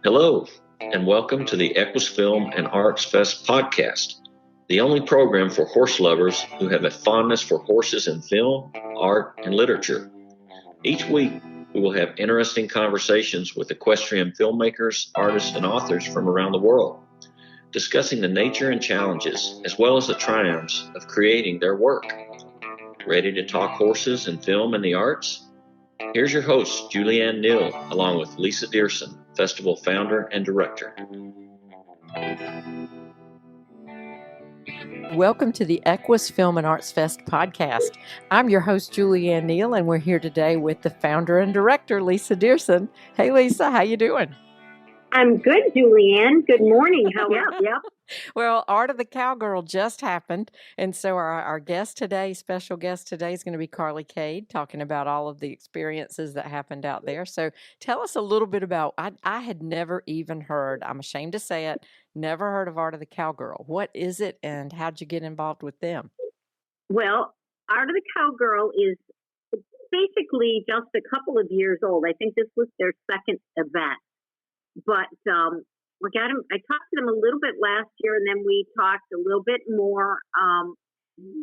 Hello, and welcome to the EQUUS Film and Arts Fest podcast, the only program for horse lovers who have a fondness for horses in film, art, and literature. Each week, we will have interesting conversations with equestrian filmmakers, artists, and authors from around the world, discussing the nature and challenges, as well as the triumphs of creating their work. Ready to talk horses and film and the arts? Here's your host, Julianne Neal, along with Lisa Dearson, Festival founder and director. Welcome to the EQUUS Film and Arts Fest podcast. I'm your host, Julianne Neal, and we're here today with the founder and director, Lisa Dearson. Hey, Lisa, how you doing? I'm good, Julianne. Good morning. How are you? Well, Art of the Cowgirl just happened, and so our guest today, special guest today, is going to be Carly Kade, talking about all of the experiences that happened out there. So tell us a little bit about, I had never even heard, I'm ashamed to say it, never heard of Art of the Cowgirl. What is it, and how'd you get involved with them? Well, Art of the Cowgirl is basically just a couple of years old. I think this was their second event. But I talked to them a little bit last year, and then we talked a little bit more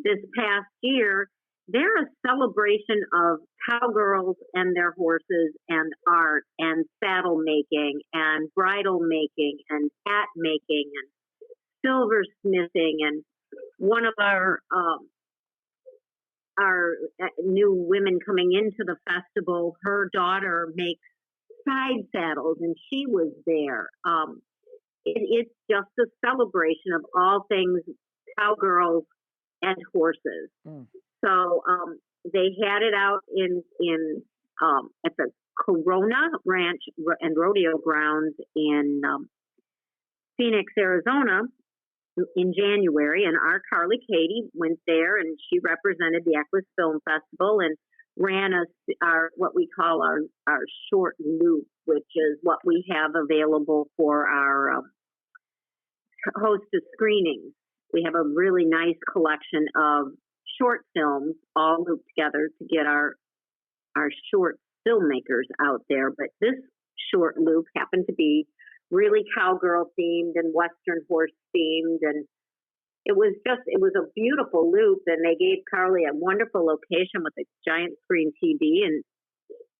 this past year. They're a celebration of cowgirls and their horses and art and saddle making and bridle making and hat making and silversmithing. And one of our new women coming into the festival, her daughter makes side saddles, and she was there. It's just a celebration of all things cowgirls and horses. So they had it out in at the Corona Ranch and Rodeo Grounds in Phoenix, Arizona, in January, and our Carly Kade went there, and she represented the EQUUS Film Festival and ran our what we call our short loop, which is what we have available for our host of screenings. We have a really nice collection of short films all looped together to get our short filmmakers out there. But this short loop happened to be really cowgirl themed and Western horse themed, and it was a beautiful loop, and they gave Carly a wonderful location with a giant screen TV, and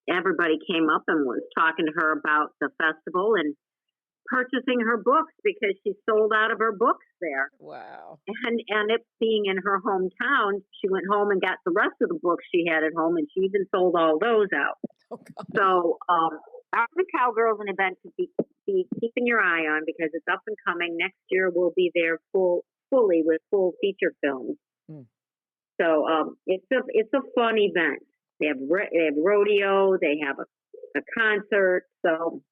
everybody came up and was talking to her about the festival and purchasing her books because she sold out of her books there. Wow. And it being in her hometown, she went home and got the rest of the books she had at home, and she even sold all those out. Oh, God. So Art of the Cowgirl is an event to be keeping your eye on because it's up and coming. Next year we'll be there fully with full feature films. So it's a fun event. They have rodeo, they have a concert. So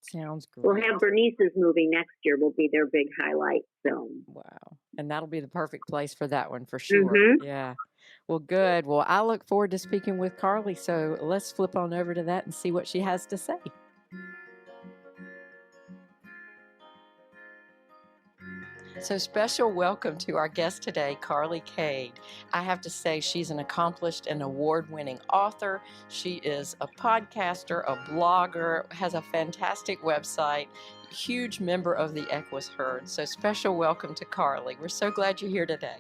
sounds great. We'll have Bernice's movie next year. Will be their big highlight film. Wow, and that'll be the perfect place for that one for sure. Mm-hmm. Yeah. Well, good. Well, I look forward to speaking with Carly. So let's flip on over to that and see what she has to say. So special welcome to our guest today, Carly Kade. I have to say she's an accomplished and award-winning author. She is a podcaster, a blogger, has a fantastic website, huge member of the EQUUS Herd. So special welcome to Carly. We're so glad you're here today.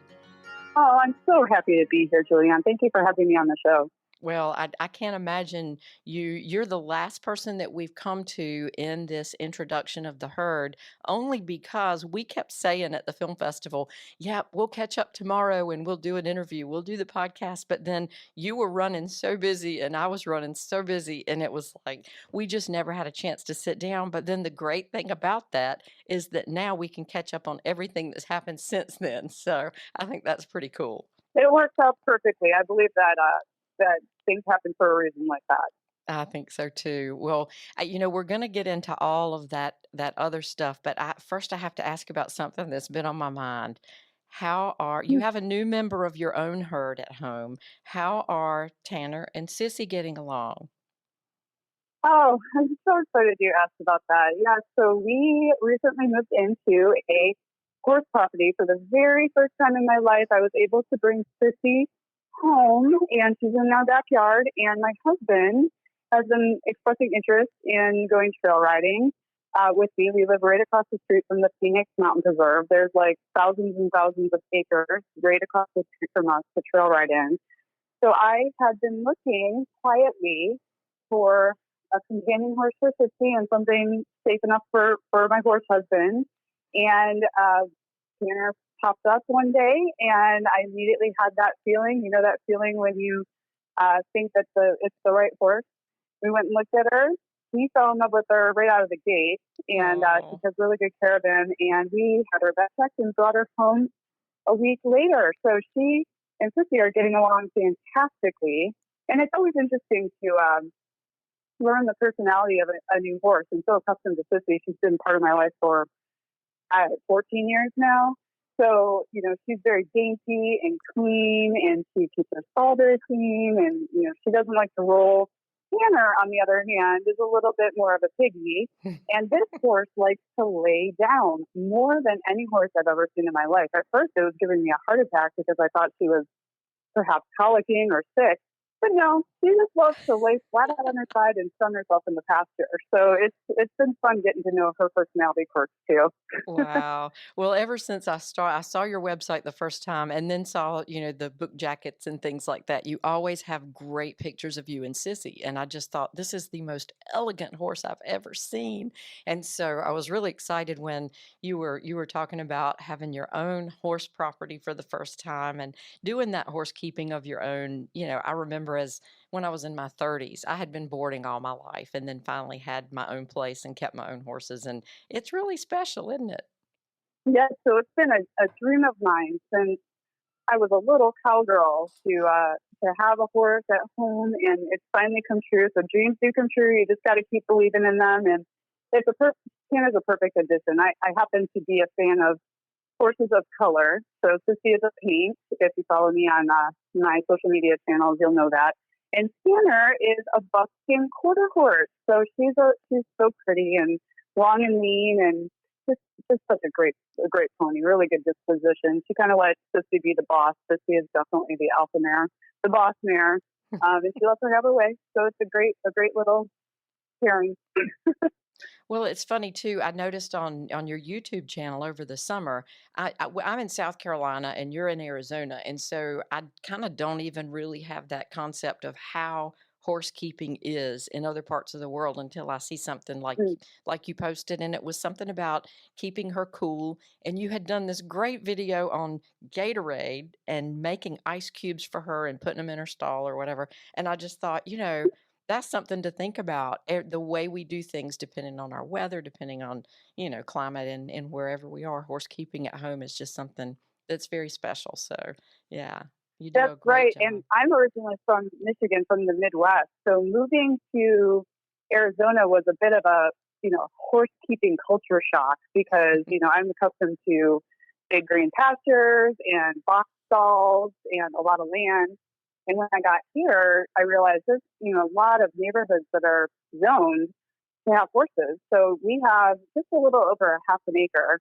Oh, I'm so happy to be here, Julianne. Thank you for having me on the show. Well, I can't imagine you're the last person that we've come to in this introduction of the herd, only because we kept saying at the film festival, yeah, we'll catch up tomorrow and we'll do an interview, we'll do the podcast. But then you were running so busy and I was running so busy, and it was like we just never had a chance to sit down. But then the great thing about that is that now we can catch up on everything that's happened since then. So I think that's pretty cool. It works out perfectly. I believe that things happen for a reason like that. I think so too. Well, we're going to get into all of that other stuff, but first I have to ask about something that's been on my mind. You have a new member of your own herd at home. How are Tanner and Sissy getting along? Oh, I'm so excited you asked about that. Yeah, so we recently moved into a horse property for the very first time in my life. I was able to bring Sissy home, and she's in our backyard, and my husband has been expressing interest in going trail riding. with me. We live right across the street from the Phoenix Mountain Preserve. There's like thousands and thousands of acres right across the street from us to trail ride in. So I had been looking quietly for a companion horse for Sissy and something safe enough for my horse husband. And Tanner popped up one day, and I immediately had that feeling. You know that feeling when you think that it's the right horse. We went and looked at her. He fell in love with her right out of the gate, and she took really good care of him. And we had her vet checked and brought her home a week later. So she and Sissy are getting along fantastically. And it's always interesting to learn the personality of a new horse. I'm so accustomed to Sissy. She's been part of my life for 14 years now. So, you know, she's very dainty and clean, and she keeps her stall very clean, and, you know, she doesn't like to roll. Tanner, on the other hand, is a little bit more of a pygmy, and this horse likes to lay down more than any horse I've ever seen in my life. At first, it was giving me a heart attack because I thought she was perhaps colicking or sick. But no, she just loves to lay flat out on her side and sun herself in the pasture. So it's been fun getting to know her personality quirks too. Wow. Well, ever since I saw your website the first time and then saw, the book jackets and things like that. You always have great pictures of you and Sissy. And I just thought this is the most elegant horse I've ever seen. And so I was really excited when you were talking about having your own horse property for the first time and doing that horse keeping of your own. I remember as when I was in my 30s, I had been boarding all my life and then finally had my own place and kept my own horses. And it's really special, isn't it? Yes, so it's been a dream of mine since I was a little cowgirl to have a horse at home, and it's finally come true. So dreams do come true. You just got to keep believing in them, and Tanner's a perfect addition. I happen to be a fan of horses of color. So Sissy is a pink. If you follow me on my social media channels, you'll know that. And Tanner is a buckskin quarter horse. So she's so pretty and long and lean, and just such a great pony. Really good disposition. She kind of lets Sissy be the boss. Sissy is definitely the alpha mare, the boss mare, and she lets her have her way. So it's a great little pairing. Well, it's funny too. I noticed on your YouTube channel over the summer. I'm in South Carolina and you're in Arizona, and so I kind of don't even really have that concept of how horse keeping is in other parts of the world until I see something like you posted, and it was something about keeping her cool. And you had done this great video on Gatorade and making ice cubes for her and putting them in her stall or whatever. And I just thought, that's something to think about, the way we do things depending on our weather, depending on, climate and wherever we are. Horse keeping at home is just something that's very special. So, yeah, you do That's a great right. job. And I'm originally from Michigan, from the Midwest. So moving to Arizona was a bit of a, horse keeping culture shock because, I'm accustomed to big green pastures and box stalls and a lot of land. And when I got here, I realized there's, a lot of neighborhoods that are zoned to have horses. So we have just a little over a half an acre,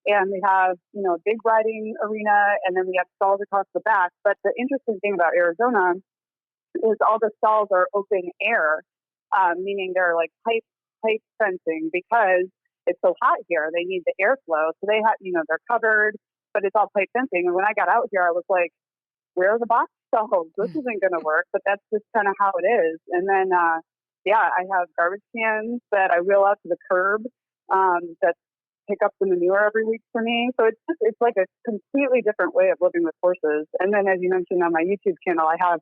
and we have, a big riding arena, and then we have stalls across the back. But the interesting thing about Arizona is all the stalls are open air, meaning they're like pipe fencing because it's so hot here. They need the airflow. So they have, they're covered, but it's all pipe fencing. And when I got out here, I was like, where are the box stalls? This isn't going to work, but that's just kind of how it is. And then, I have garbage cans that I wheel out to the curb that pick up the manure every week for me. So it's like a completely different way of living with horses. And then, as you mentioned on my YouTube channel, I have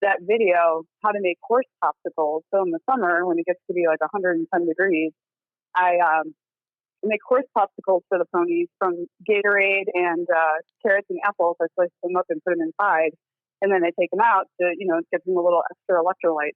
that video, how to make horse popsicles. So in the summer, when it gets to be like 110 degrees, I make horse popsicles for the ponies from Gatorade and carrots and apples. I slice them up and put them inside, and then I take them out to, give them a little extra electrolyte.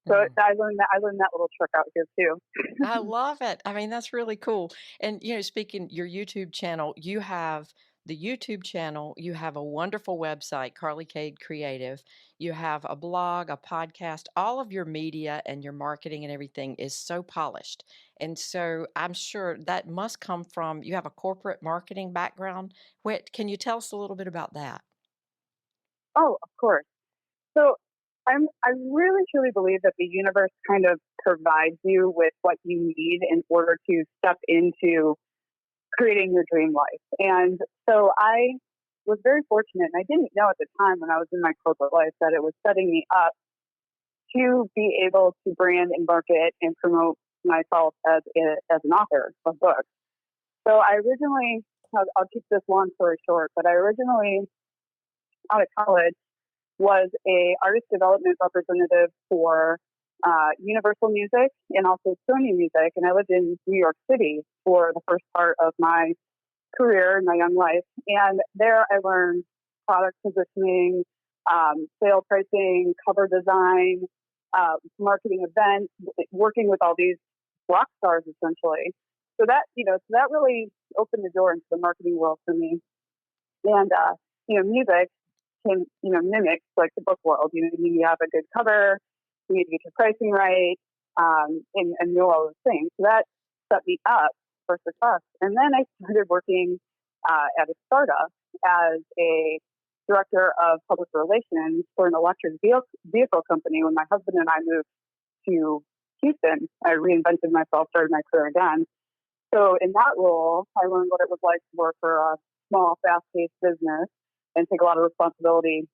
So I learned that little trick out here too. I love it. I mean, that's really cool. And, speaking your YouTube channel, you have the YouTube channel, you have a wonderful website, Carly Kade Creative. You have a blog, a podcast, all of your media and your marketing and everything is so polished. And so I'm sure that must come from, you have a corporate marketing background. Can you tell us a little bit about that? Oh, of course. So I really truly believe that the universe kind of provides you with what you need in order to step into creating your dream life. And so I was very fortunate, and I didn't know at the time when I was in my corporate life that it was setting me up to be able to brand and market and promote myself as an author of books. So I originally, I'll keep this long story short, but I originally, out of college, was a artist development representative for Universal Music and also Sony Music, and I lived in New York City for the first part of my career in my young life. And there I learned product positioning, sale pricing, cover design, marketing events, working with all these rock stars essentially. So that really opened the door into the marketing world for me. And music can mimics like the book world. You need to have a good cover, you need to get your pricing right, and know all those things. So that set me up for success. And then I started working at a startup as a director of public relations for an electric vehicle company. When my husband and I moved to Houston, I reinvented myself, started my career again. So in that role, I learned what it was like to work for a small, fast-paced business and take a lot of responsibility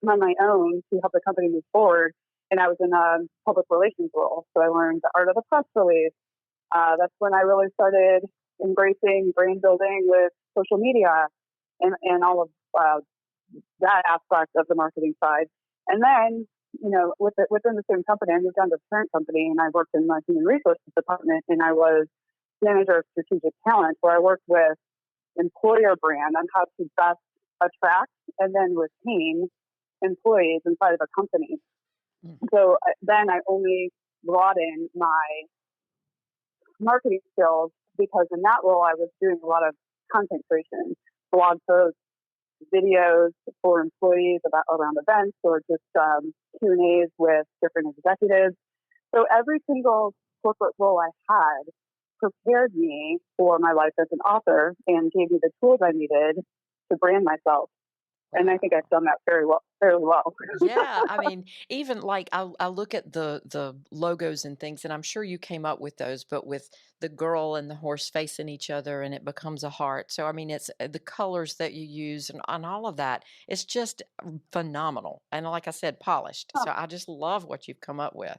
on my own to help the company move forward. And I was in a public relations role. So I learned the art of the press release. That's when I really started embracing brand building with social media and all of that aspect of the marketing side. And then, within the same company, I moved on to the parent company and I worked in the human resources department, and I was manager of strategic talent, where I worked with employer brand on how to best attract and then retain employees inside of a company. Mm-hmm. So then I only brought in my marketing skills, because in that role I was doing a lot of content creation, blog posts, videos for employees around events, or just Q&As with different executives. So every single corporate role I had prepared me for my life as an author and gave me the tools I needed to brand myself. And I think I've done that fairly well. Yeah, I mean, even like I look at the logos and things, and I'm sure you came up with those, but with the girl and the horse facing each other, and it becomes a heart. So I mean, it's the colors that you use and all of that. It's just phenomenal, and like I said, polished. Oh. So I just love what you've come up with.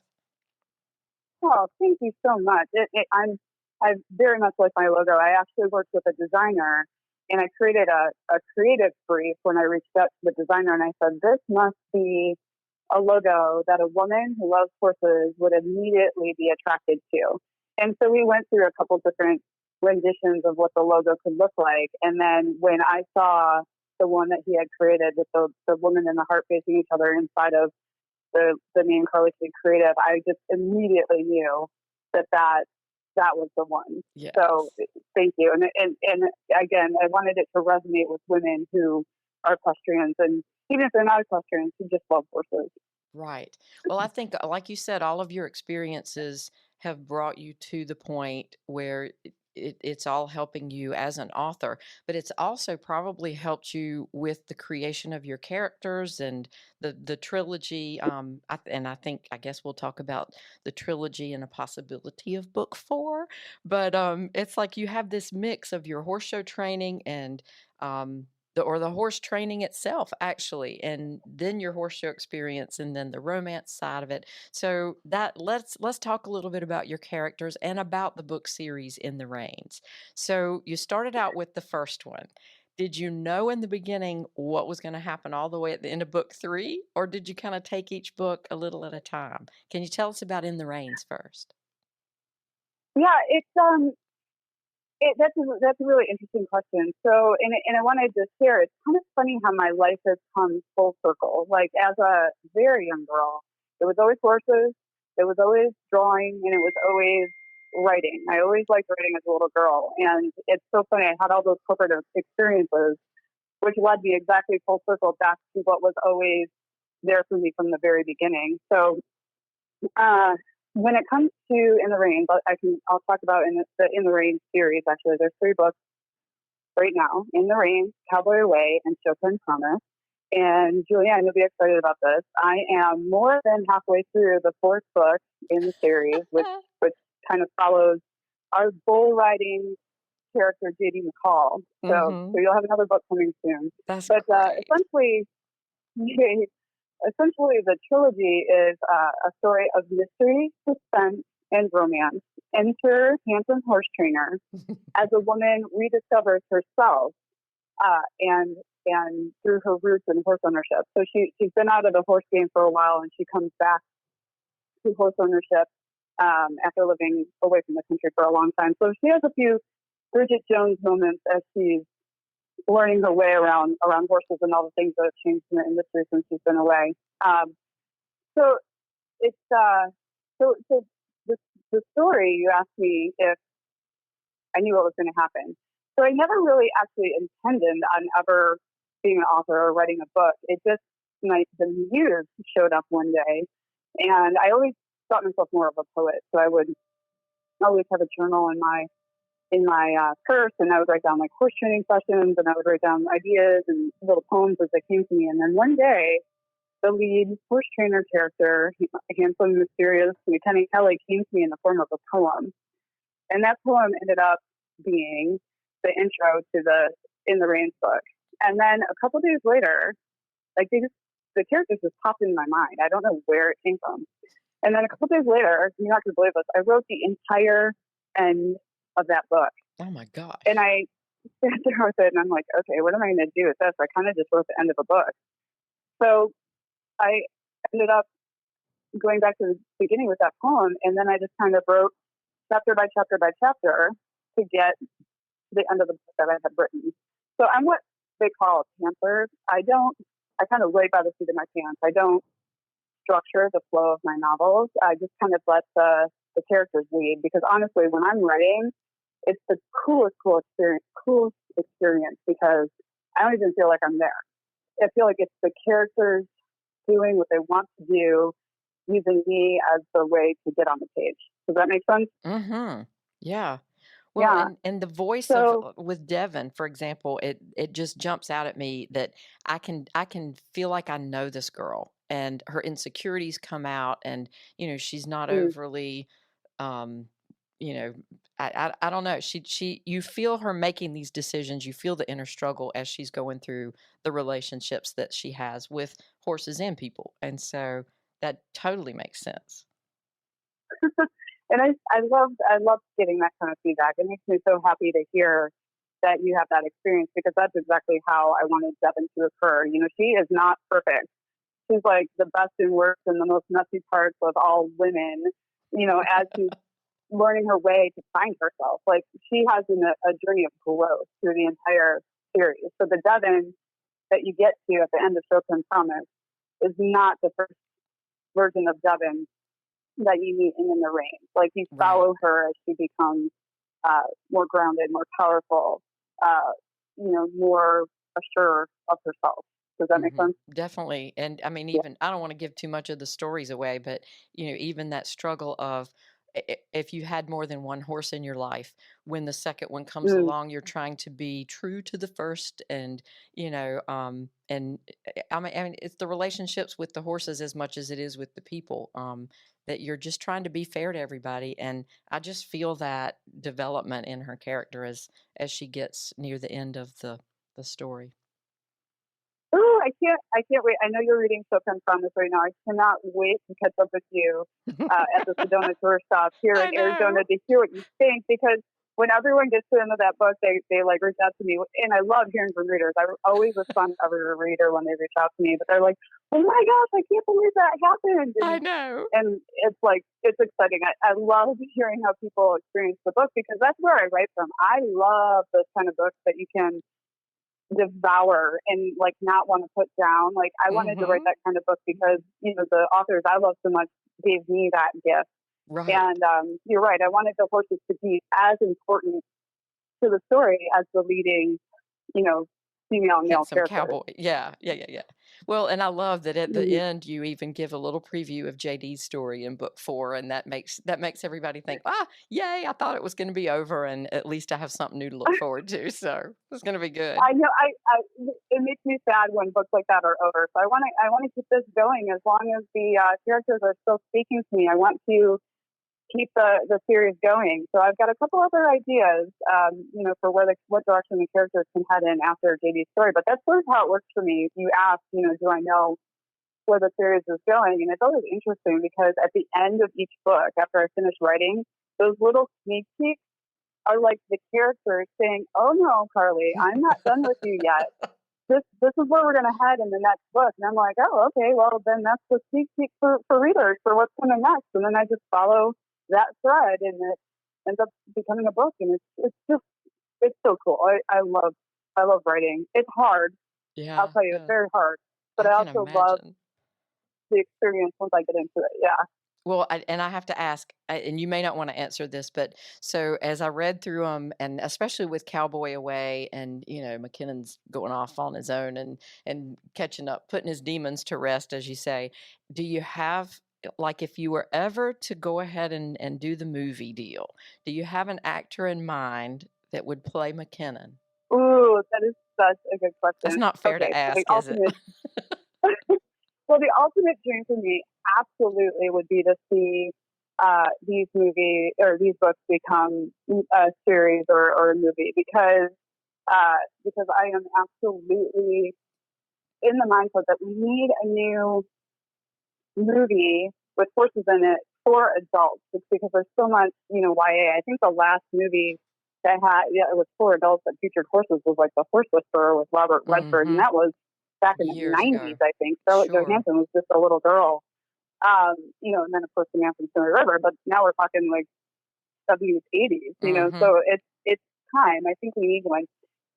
Oh, thank you so much. I very much like my logo. I actually worked with a designer, and I created a creative brief when I reached out to the designer, and I said, this must be a logo that a woman who loves horses would immediately be attracted to. And so we went through a couple different renditions of what the logo could look like. And then when I saw the one that he had created with the woman and the heart facing each other inside of the name Carly Kade Creative, I just immediately knew that was the one. Yes. So thank you. And again, I wanted it to resonate with women who are equestrians, and even if they're not equestrians, who just love horses. Right. Well, I think, like you said, all of your experiences have brought you to the point where it's all helping you as an author, but it's also probably helped you with the creation of your characters and the trilogy. I guess we'll talk about the trilogy and a possibility of book 4. But it's like you have this mix of your horse show training and the horse training itself, actually, and then your horse show experience, and then the romance side of it. So that let's talk a little bit about your characters and about the book series In the Reins. So you started out with the first one. Did you know in the beginning what was going to happen all the way at the end of book 3, or did you kind of take each book a little at a time? Can you tell us about In the Reins first? Yeah, that's a really interesting question. So, and I wanted to share, it's kind of funny how my life has come full circle. Like, as a very young girl, it was always horses, it was always drawing, and it was always writing. I always liked writing as a little girl. And it's so funny, I had all those corporate experiences, which led me exactly full circle back to what was always there for me from the very beginning. So, when it comes to In the Reins, I'll talk about the In the Reins series. Actually, there's 3 books right now: In the Reins, Cowboy Away, and Chopin Promise. And Julianne, you'll be excited about this. I am more than halfway through the fourth book in the series, which kind of follows our bull riding character, JD McCall. So you'll have another book coming soon. But essentially, the trilogy is a story of mystery, suspense, and romance. Enter handsome horse trainer as a woman rediscovers herself and through her roots in horse ownership. So she's been out of the horse game for a while, and she comes back to horse ownership after living away from the country for a long time. So she has a few Bridget Jones moments as she's learning her way around horses and all the things that have changed in the industry since she's been away. So it's so the story, you asked me if I knew what was going to happen. So I never really actually intended on ever being an author or writing a book. It just, the muse showed up one day, and I always thought myself more of a poet. So I would always have a journal in my purse, and I would write down like horse training sessions, and I would write down ideas and little poems as they came to me. And then one day, the lead horse trainer character, handsome, mysterious Lieutenant Kelly, came to me in the form of a poem. And that poem ended up being the intro to the In the Reins book. And then a couple days later, like the characters just popped in my mind. I don't know where it came from. And then a couple days later, you're not going to believe this, I wrote the entire end of that book. Oh my gosh. And I sat there with it, and I'm like, okay, what am I going to do with this? I kind of just wrote the end of a book. So I ended up going back to the beginning with that poem, and then I just kind of wrote chapter by chapter by chapter to get to the end of the book that I had written. So I'm what they call a pantser. I kind of lay by the seat of my pants. I don't structure the flow of my novels. I just kind of let the characters lead, because honestly, when I'm writing, it's the coolest experience because I don't even feel like I'm there. I feel like it's the characters doing what they want to do, using me as the way to get on the page. Does that make sense? Mm-hmm. Yeah. Well, Yeah. and the voice So, with Devin, for example, it just jumps out at me that I can feel like I know this girl, and her insecurities come out, and she's not overly, um, I don't know. She you feel her making these decisions. You feel the inner struggle as she's going through the relationships that she has with horses and people, and so that totally makes sense. and I love getting that kind of feedback. It makes me so happy to hear that you have that experience, because that's exactly how I wanted Devin to occur. She is not perfect. She's like the best and worst and the most messy parts of all women, as she's learning her way to find herself. Like, she has a journey of growth through the entire series. So the Devin that you get to at the end of Chopin Promise is not the first version of Devin that you meet in the Reins. Like, you follow her as she becomes more grounded, more powerful, more assured of herself. Does that make sense? Definitely. And I mean, even I don't want to give too much of the stories away, but even that struggle of if you had more than one horse in your life, when the second one comes along, you're trying to be true to the first, and I mean, it's the relationships with the horses as much as it is with the people. That you're just trying to be fair to everybody, and I just feel that development in her character as she gets near the end of the story. Oh, I can't wait. I know you're reading Chopin Promise right now. I cannot wait to catch up with you at the Sedona tour stop here in Arizona to hear what you think, because when everyone gets to the end of that book, they like reach out to me, and I love hearing from readers. I always respond to every reader when they reach out to me, but they're like, "Oh my gosh, I can't believe that happened!" And, I know, and it's exciting. I love hearing how people experience the book, because that's where I write from. I love those kind of books that you can devour and like not want to put down. Like, I wanted to write that kind of book because the authors I love so much gave me that gift. Right. And you're right, I wanted the horses to be as important to the story as the leading female and male Handsome characters. cowboy. Yeah, yeah, yeah, yeah. Well, and I love that at the Mhm. end you even give a little preview of JD's story in book 4, and that makes everybody think, "Ah, yay, I thought it was gonna be over, and at least I have something new to look forward to." So, it's gonna be good. I know. It makes me sad when books like that are over. So I want to keep this going as long as the characters are still speaking to me. I want to keep the series going. So I've got a couple other ideas, for what direction the characters can head in after JD's story. But that's sort of how it works for me. You asked, do I know where the series is going? And it's always interesting because at the end of each book, after I finish writing, those little sneak peeks are like the characters saying, "Oh no, Carly, I'm not done with you yet. This is where we're going to head in the next book." And I'm like, "Oh, okay, well then that's the sneak peek for readers for what's coming next." And then I just follow that thread, and it ends up becoming a book. And it's so cool. I love writing. It's hard. I'll Yeah, tell you, it's yeah. very hard. But I I can also love imagine. the experience once I get into it. Yeah. Well, I have to ask, and you may not want to answer this, but so as I read through them, and especially with Cowboy away, and McKinnon's going off on his own and catching up, putting his demons to rest, as you say. Do you have like if you were ever to go ahead and do the movie deal, do you have an actor in mind that would play McKinnon? Ooh, that is such a good That's question. not fair to Okay, so the ask, is it? ultimate well, the ultimate dream for me absolutely would be to see these books become a series or a movie because I am absolutely in the mindset that we need a new movie with horses in it for adults. It's because there's so much, YA. I think the last movie that had, it was for adults that featured horses was like The Horse Whisperer with Robert Redford, and Mm-hmm. that was back in the Years 90s, ago. I think. Scarlett Sure. Johansson was just a little girl. And then of course The Man from Stony River, but now we're talking like 70s, 80s, Mm-hmm. so it's time. I think we need one.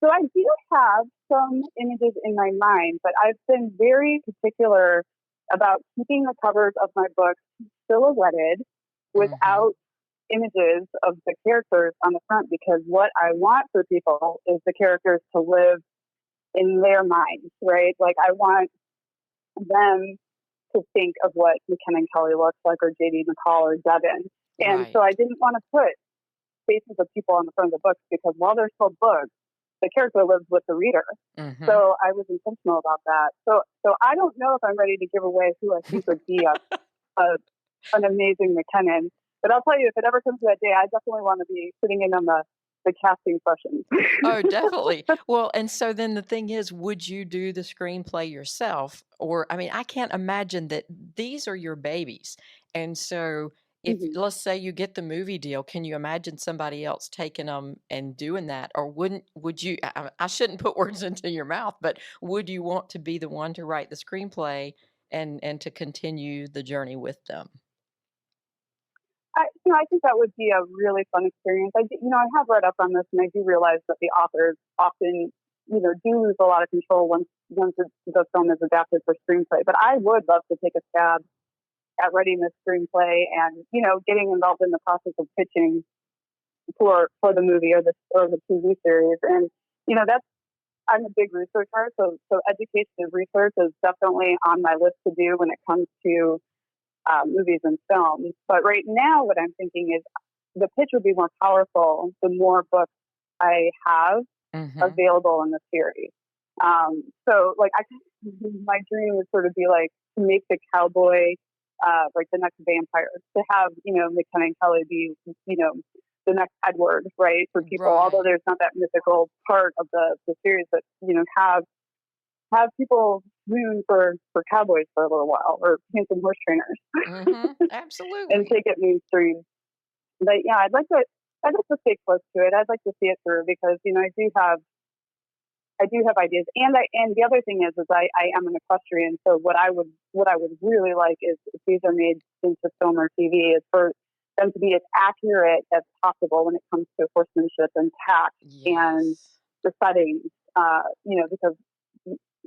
So I do have some images in my mind, but I've been very particular about keeping the covers of my books silhouetted Mm-hmm. without images of the characters on the front, because what I want for people is the characters to live in their minds, right? Like I want them to think of what McKinnon Kelly looks like, or JD McCall, or Devin. And so Right. I didn't want to put faces of people on the front of the books because while they're still books, the character lives with the reader. Mm-hmm. So I was intentional about that. So I don't know if I'm ready to give away who I think would be a an amazing McKinnon. But I'll tell you, if it ever comes to that day, I definitely want to be sitting in on the casting sessions. Oh, definitely. Well, and so then the thing is, would you do the screenplay yourself? Or, I mean, I can't imagine that these are your babies. And so, if Mhm. let's say you get the movie deal, can you imagine somebody else taking them and doing that? Or would you, I shouldn't put words into your mouth, but would you want to be the one to write the screenplay and to continue the journey with them? I think that would be a really fun experience. I have read up on this, and I do realize that the authors often, do lose a lot of control once the film is adapted for screenplay. But I would love to take a stab at writing this screenplay and, getting involved in the process of pitching for the movie or the TV series. And, that's I'm a big researcher, so education and research is definitely on my list to do when it comes to movies and films. But right now, what I'm thinking is the pitch would be more powerful the more books I have Mm-hmm. available in the series. So, like, my dream would sort of be like to make the cowboy like the next vampire, to have McKinnon Kelly be the next Edward, right, for people. Although Right. there's not that mythical part of the series, but have people swoon for cowboys for a little while, or handsome horse trainers, Mm-hmm. and Absolutely. take it mainstream. But yeah, I'd like to stay close to it. I'd like to see it through because I do have ideas, and the other thing is I am an equestrian, so what I would really like is if these are made into film or TV is for them to be as accurate as possible when it comes to horsemanship and tact and Yes. the settings. Because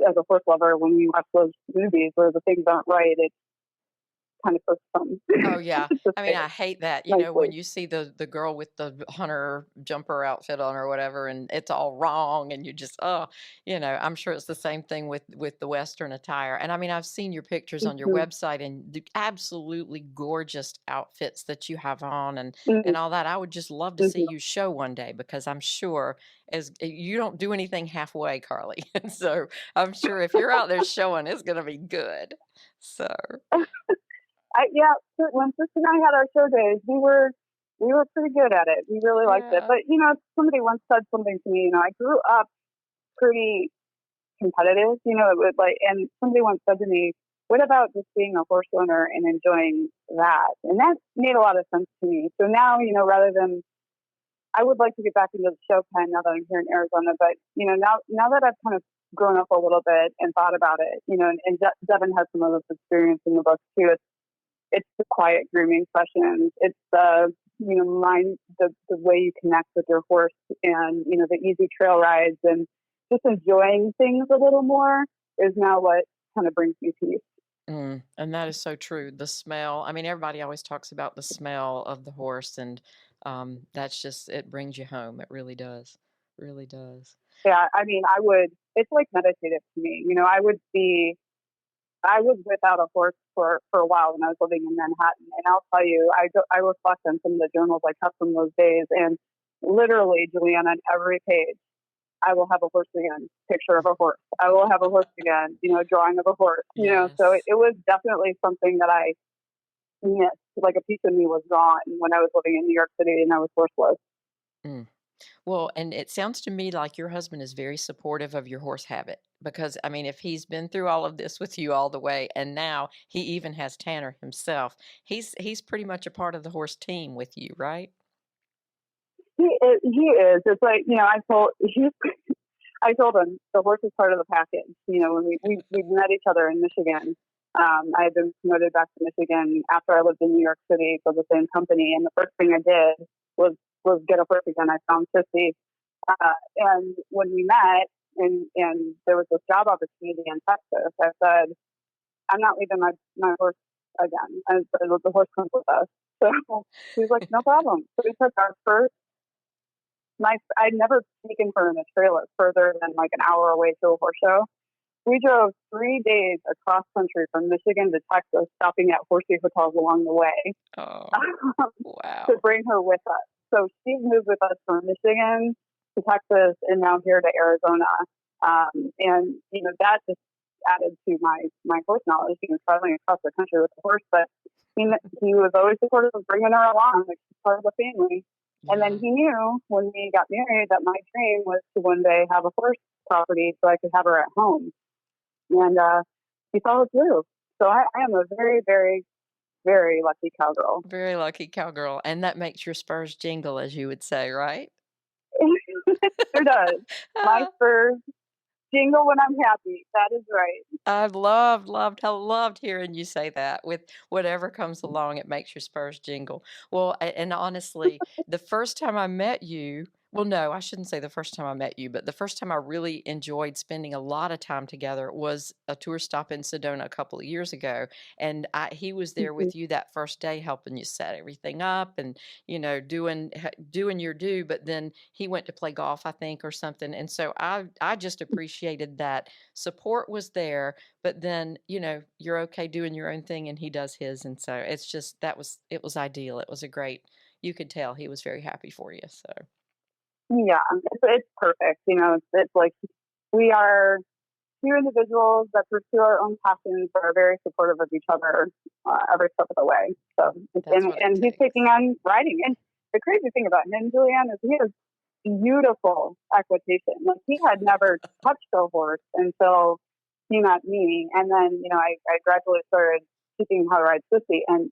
as a horse lover, when you watch those movies where the things aren't right, it's kind of puts them Oh yeah. to I mean, say I it hate that. When nicely. you see the girl with the hunter jumper outfit on or whatever, and it's all wrong, and you just I'm sure it's the same thing with the Western attire. And I mean, I've seen your pictures on your Hmm. website and the absolutely gorgeous outfits that you have on and Hmm. all that. I would just love to see Hmm. you show one day because I'm sure as you don't do anything halfway, Carly. And so I'm sure if you're out there showing, it's gonna be good. So Yeah, so when Sis and I had our show days, we were pretty good at it. We really liked it. yeah. But somebody once said something to me. I grew up pretty competitive. It would and somebody once said to me, "What about just being a horse owner and enjoying that?" And that made a lot of sense to me. So now, rather than I would like to get back into the show pen now that I'm here in Arizona. But now that I've kind of grown up a little bit and thought about it, and Devin has some of this experience in the book too. It's the quiet grooming sessions. It's the mind the way you connect with your horse, and the easy trail rides, and just enjoying things a little more is now what kind of brings me peace. And that is so true. The smell. I mean, everybody always talks about the smell of the horse, and that's just it brings you home. It really does. Really does. Yeah, I mean, I would. It's like meditative to me. I was without a horse for a while when I was living in Manhattan, and I'll tell you, I reflect on some of the journals I kept from those days, and literally, Julianne, on every page, I will have a horse again, picture of a horse. I will have a horse again, drawing of a horse. So Yes. it was definitely something that I missed. Like a piece of me was gone when I was living in New York City and I was horseless. Mm. Well, and it sounds to me like your husband is very supportive of your horse habit because, I mean, if he's been through all of this with you all the way, and now he even has Tanner himself, he's pretty much a part of the horse team with you, right? He is. It's like I told him the horse is part of the package. When we met each other in Michigan, I had been promoted back to Michigan after I lived in New York City for the same company, and the first thing I did was get a horse again. I found Sissy, and when we met, and there was this job opportunity in Texas, I said, "I'm not leaving my horse again." And so the horse comes with us. So he was like, "No problem." So we took our first I'd never taken her in a trailer further than like an hour away to a horse show. We drove 3 days across country from Michigan to Texas, stopping at horsey hotels along the way Oh, to wow. bring her with us. So she's moved with us from Michigan to Texas and now here to Arizona. And that just added to my horse knowledge, traveling across the country with the horse. But he was always supportive of bringing her along, like she's part of the family. And then Yeah. he knew when we got married that my dream was to one day have a horse property so I could have her at home. And he followed through. So I am a very, very, very lucky cowgirl. Very lucky cowgirl. And that makes your spurs jingle, as you would say, right? Sure does. My spurs jingle when I'm happy. That is right. I've loved hearing you say that. With whatever comes along, it makes your spurs jingle. Well, and honestly, the first time I met you, well, no, I shouldn't say the first time I met you, but the first time I really enjoyed spending a lot of time together was a tour stop in Sedona a couple of years ago. And he was there Mhm. with you that first day, helping you set everything up and, doing your due. But then he went to play golf, I think, or something. And so I just appreciated that support was there, but then, you're okay doing your own thing and he does his. And so it's just it was ideal. It was a great, you could tell he was very happy for you. So Yeah, it's perfect. It's like we are two individuals that pursue our own passions but are very supportive of each other every step of the way. So, that's what it and he's taking takes. on riding. And the crazy thing about him, Julianne, is he has beautiful equitation. Like he had never touched a horse until he met me. And then, I gradually started teaching him how to ride Sissy. And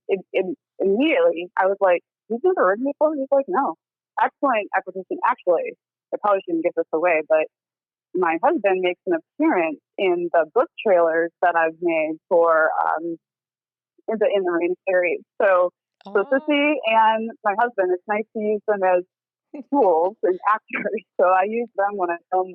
immediately I was like, "You've never ridden before?" He's like, "No." Excellent equitation. Actually, I probably shouldn't give this away, but my husband makes an appearance in the book trailers that I've made for in the Rain series. So Oh, Sissy and my husband, it's nice to use them as tools and actors. So I use them when I film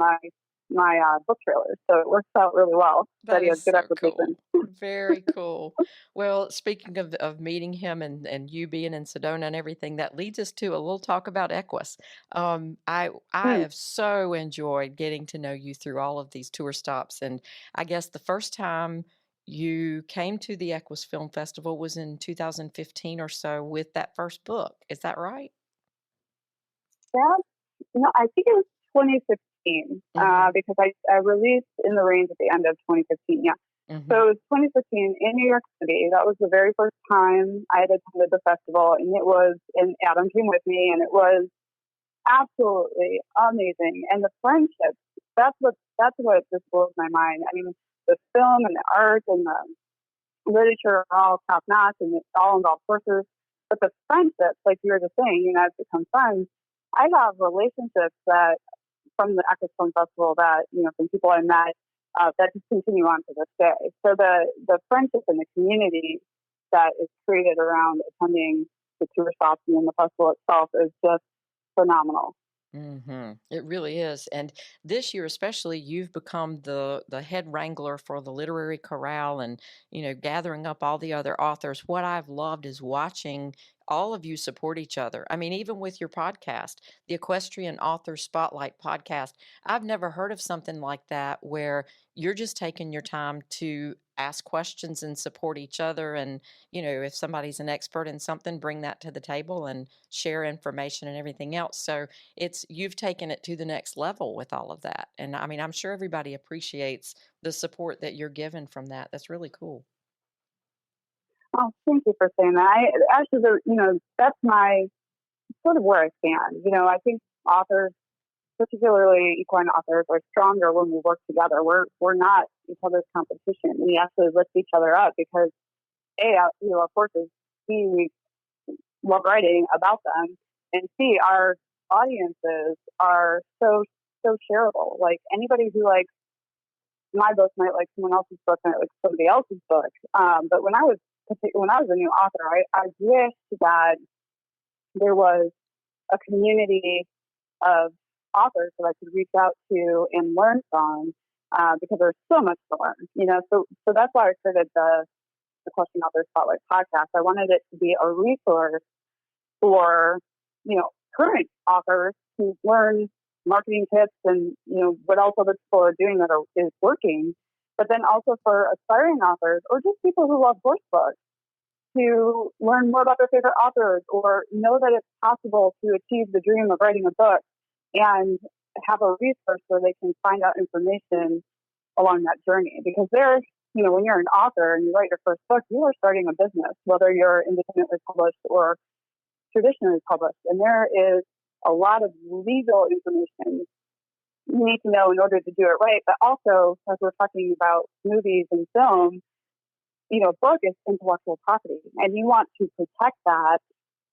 my book trailers. So it works out really well that That he has is good so cool. acquisition. Very cool. Well, speaking of meeting him and you being in Sedona and everything, that leads us to a little talk about EQUUS. I Hmm. have so enjoyed getting to know you through all of these tour stops, and I guess the first time you came to the EQUUS Film Festival was in 2015 or so with that first book. Is that right? That, I think it was 2015 Mm-hmm. because I released In the Range at the end of 2015. Yeah. So Mm-hmm. it was 2015 in New York City. That was the very first time I had attended the festival, and Adam came with me, and it was absolutely amazing. And the friendships, that's what just blows my mind. I mean, the film and the art and the literature are all top notch, and it's all involved horses. But the friendships, like you were just saying, I've become friends. I have relationships that from the EQUUS Film Festival that, from people I met, that just continue on to this day. So the friendship and the community that is created around attending the tour stops and the festival itself is just phenomenal. It really is. And this year especially, you've become the head wrangler for the literary corral and, gathering up all the other authors. What I've loved is watching all of you support each other. I mean, even with your podcast, the Equestrian Author Spotlight podcast, I've never heard of something like that where you're just taking your time to ask questions and support each other. And, if somebody's an expert in something, bring that to the table and share information and everything else. So, you've taken it to the next level with all of that. And I mean, I'm sure everybody appreciates the support that you're given from that. That's really cool. Oh, thank you for saying that. That's my sort of where I stand. I think authors, particularly equine authors, are stronger when we work together. We're not each other's competition. We actually lift each other up because of course, we love writing about them, and C, our audiences are so shareable. Like anybody who likes my book might like someone else's book, might like somebody else's book. But when I was a new author, I wished that there was a community of authors that I could reach out to and learn from, because there's so much to learn. So that's why I created the Equestrian Author Spotlight podcast. I wanted it to be a resource for, current authors to learn marketing tips and, what else other people are doing that is working, but then also for aspiring authors or just people who love horse books to learn more about their favorite authors or know that it's possible to achieve the dream of writing a book and have a resource where they can find out information along that journey. Because when you're an author and you write your first book, you are starting a business, whether you're independently published or traditionally published. And there is a lot of legal information you need to know in order to do it right. But also, as we're talking about movies and film, a book is intellectual property, and you want to protect that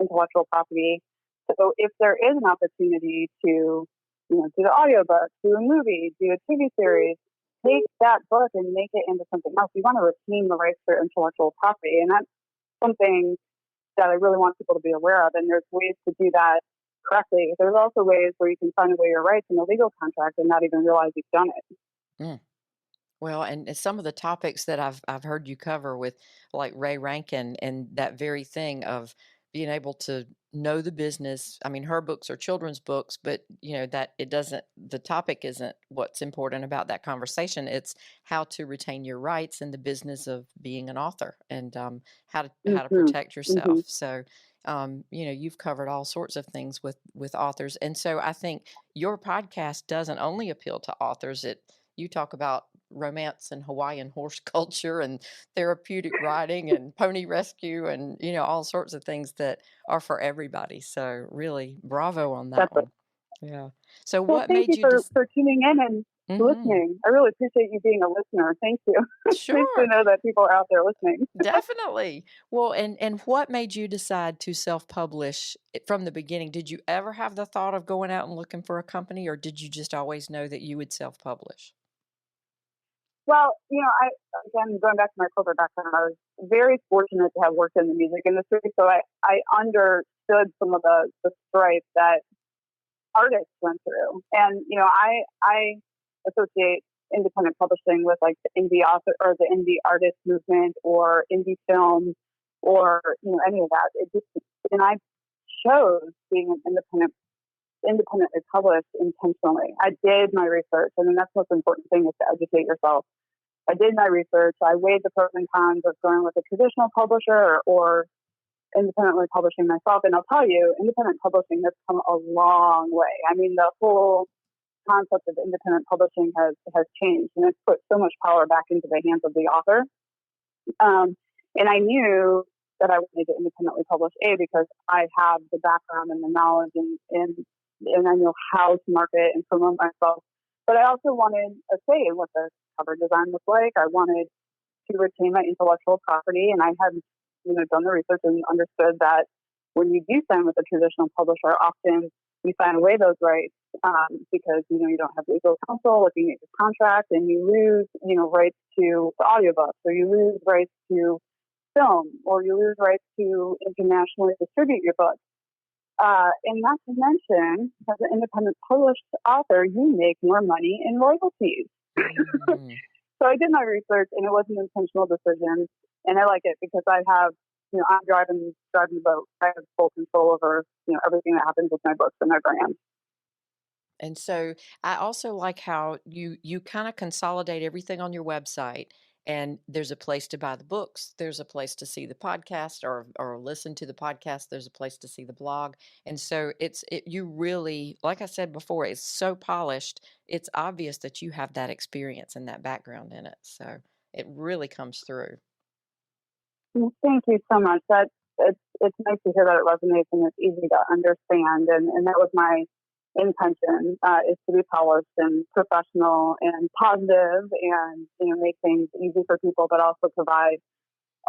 intellectual property. So if there is an opportunity to, do the audiobook, do a movie, do a TV series, take that book and make it into something else. You want to retain the rights to intellectual property, and that's something that I really want people to be aware of. And there's ways to do that correctly. There's also ways where you can find away your rights in a legal contract and not even realize you've done it. Mm. Well, and some of the topics that I've heard you cover with like Ray Rankin and that very thing of being able to know the business. I mean, her books are children's books, but that the topic isn't what's important about that conversation. It's how to retain your rights in the business of being an author and how to Mm-hmm. protect Mm-hmm. yourself. So, you've covered all sorts of things with authors, and so I think your podcast doesn't only appeal to authors. You talk about romance and Hawaiian horse culture and therapeutic riding and pony rescue and all sorts of things that are for everybody. So really, bravo on that That's it. one. Yeah. So Well, what thank made you you for tuning in and Mm-hmm. listening. I really appreciate you being a listener. Thank you. It's nice to Sure, know that people are out there listening. definitely. Well, and what made you decide to self-publish from the beginning? Did you ever have the thought of going out and looking for a company, or did you just always know that you would self-publish? Well, again, going back to my corporate background, I was very fortunate to have worked in the music industry. So I understood some of the strife that artists went through. And, I associate independent publishing with like the indie author or the indie artist movement or indie film or, any of that. And I chose being an independently published intentionally. I did my research. I mean, that's the most important thing, is to educate yourself. I did my research. I weighed the pros and cons of going with a traditional publisher or independently publishing myself. And I'll tell you, independent publishing has come a long way. I mean, the whole concept of independent publishing has changed, and it's put so much power back into the hands of the author. And I knew that I wanted to independently publish, because I have the background and the knowledge and I know how to market and promote myself. But I also wanted a say in what the cover design looked like. I wanted to retain my intellectual property, and I had done the research and understood that when you do sign with a traditional publisher, often you sign away those rights because you don't have legal counsel looking at your contract, and you lose rights to the audiobooks, or you lose rights to film, or you lose rights to internationally distribute your book. And not to mention, as an independent published author, you make more money in royalties. Mm. So I did my research, and it was an intentional decision, and I like it because I have, I'm driving the boat. I have full control over, everything that happens with my books and my brand. And so I also like how you kind of consolidate everything on your website, and there's a place to buy the books, there's a place to see the podcast or listen to the podcast, there's a place to see the blog. And so you really, like I said before, it's so polished. It's obvious that you have that experience and that background in it. So it really comes through. Well, thank you so much. It's nice to hear that it resonates and it's easy to understand. And that was my intention, is to be polished and professional and positive and, make things easy for people, but also provide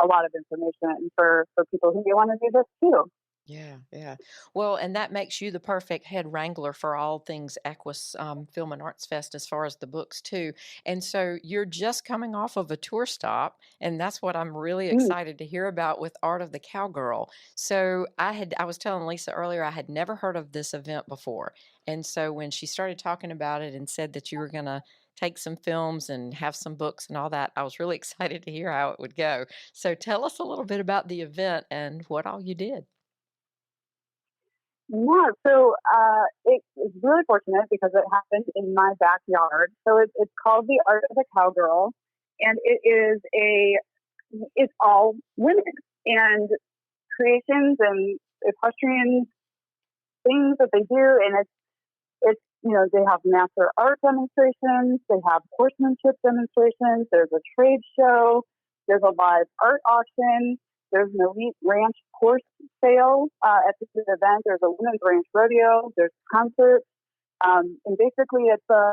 a lot of information for people who may want to do this too. Yeah, yeah. Well, and that makes you the perfect head wrangler for all things EQUUS Film and Arts Fest as far as the books too. And so you're just coming off of a tour stop, and that's what I'm really excited to hear about with Art of the Cowgirl. So I was telling Lisa earlier, I had never heard of this event before. And so when she started talking about it and said that you were going to take some films and have some books and all that, I was really excited to hear how it would go. So tell us a little bit about the event and what all you did. Yeah, so it was really fortunate because it happened in my backyard. So it's called the Art of the Cowgirl, and it's all women and creations and equestrian things that they do, and it's they have master art demonstrations, they have horsemanship demonstrations, there's a trade show, there's a live art auction. There's an elite ranch horse sale at this event. There's a women's ranch rodeo. There's concerts. And basically, it's a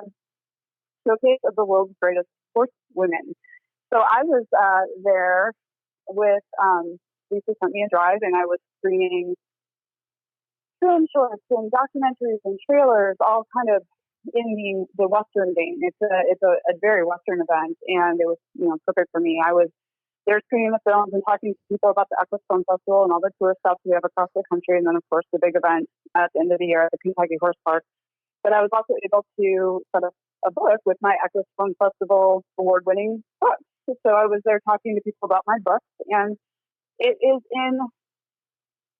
showcase of the world's greatest horse women. So I was there with Lisa sent me a drive, and I was screening film shorts and documentaries and trailers, all kind of in the Western vein. It's a very Western event, and it was perfect for me. I was there screening the films and talking to people about the EQUUS Film Festival and all the tour stuff we have across the country, and then of course the big event at the end of the year at the Kentucky Horse Park. But I was also able to set up a book with my EQUUS Film Festival award-winning books. So I was there talking to people about my books, and it is in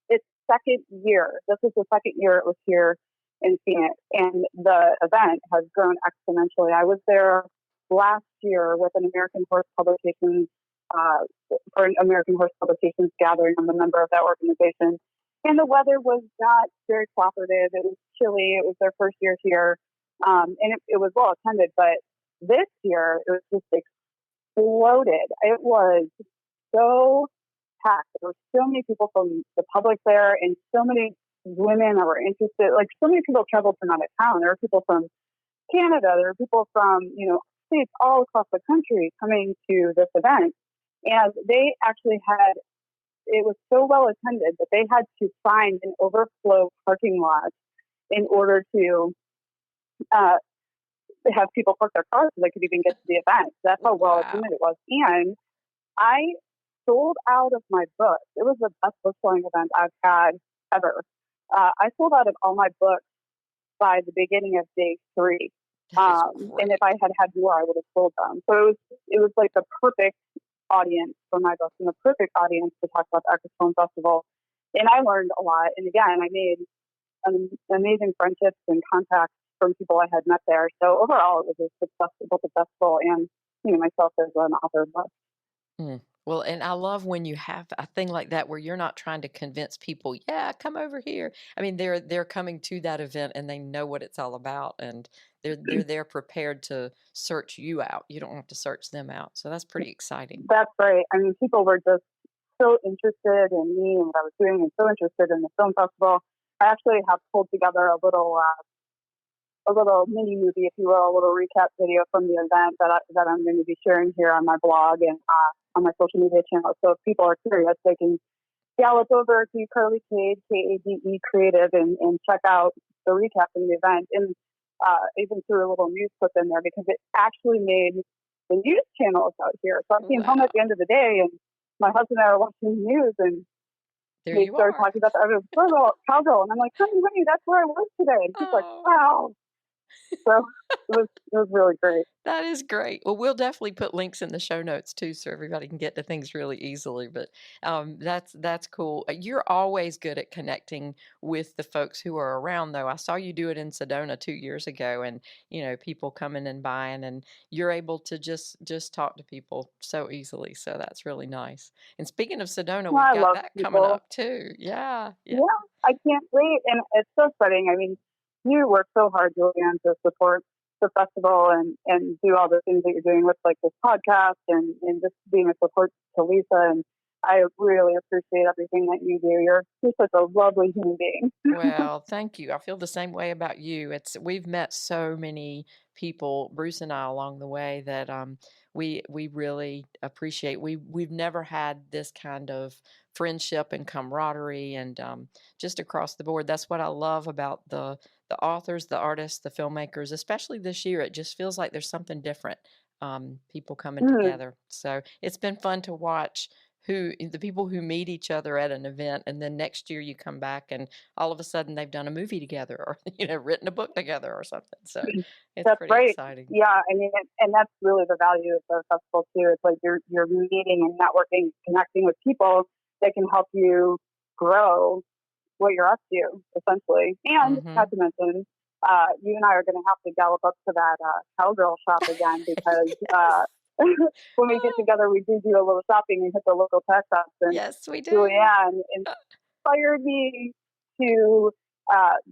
its second year. This is the second year it was here in Phoenix, and the event has grown exponentially. I was there last year with an American Horse Publications for an American Horse Publications gathering. I'm a member of that organization. And the weather was not very cooperative. It was chilly. It was their first year here. And it was well attended. But this year, it was just exploded. It was so packed. There were so many people from the public there and so many women that were interested. Like, so many people traveled from out of town. There were people from Canada. There were people from, states all across the country coming to this event. And they actually it was so well attended that they had to find an overflow parking lot in order to have people park their cars so they could even get to the event. That's how well attended it was. And I sold out of my books. It was the best book selling event I've had ever. I sold out of all my books by the beginning of day 3. That is And if great. I had had more, I would have sold them. So it was like the perfect audience for my book and the perfect audience to talk about the EQUUS Film Festival. And I learned a lot. And again, I made amazing friendships and contacts from people I had met there. So overall, it was a successful book festival and, myself as an author. Mm. Well, and I love when you have a thing like that where you're not trying to convince people, yeah, come over here. I mean, they're coming to that event and they know what it's all about, and they're there prepared to search you out. You don't have to search them out. So that's pretty exciting. That's right. I mean, people were just so interested in me and what I was doing and so interested in the film festival. I actually have pulled together a little mini movie, if you will, a little recap video from the event that I'm going to be sharing here on my blog and on my social media channel. So if people are curious, they can gallop over to Carly Kade, Kade Creative, and check out the recap from the event. And even threw a little news clip in there because it actually made the news channels out here. So I came home Wow. at the end of the day, and my husband and I are watching the news, and There they you started are. talking about the Cowgirl, and I'm like, honey, that's where I was today. And he's like, Oh. wow. So it was really great. That is great. Well, we'll definitely put links in the show notes too, so everybody can get to things really easily. But that's cool. You're always good at connecting with the folks who are around, though. I saw you do it in Sedona 2 years ago, and people coming and buying, and you're able to just talk to people so easily. So that's really nice. And speaking of Sedona, Well, we've I got love that coming people. up too. Yeah, yeah. Yeah, I can't wait. And it's so exciting. I mean, you work so hard, Julianne, to support the festival and do all the things that you're doing with like this podcast and just being a support to Lisa. And I really appreciate everything that you do. You're such a lovely human being. Well, thank you. I feel the same way about you. We've met so many people, Bruce and I, along the way that we really appreciate. We've never had this kind of friendship and camaraderie, and just across the board. That's what I love about the authors, the artists, the filmmakers, especially this year. It just feels like there's something different. People coming Mm, together. So it's been fun to watch the people who meet each other at an event, and then next year you come back and all of a sudden they've done a movie together, or written a book together or something. So it's that's pretty right. exciting. Yeah, I mean, and that's really the value of the festival too. It's like you're meeting and networking, connecting with people that can help you grow what you're up to, essentially. And Hmm. not to mention, you and I are going to have to gallop up to that Cowgirl shop again because Yes. when we get Oh, together, we do a little shopping and hit the local tech shops. And yes, we do. Julianne inspired me to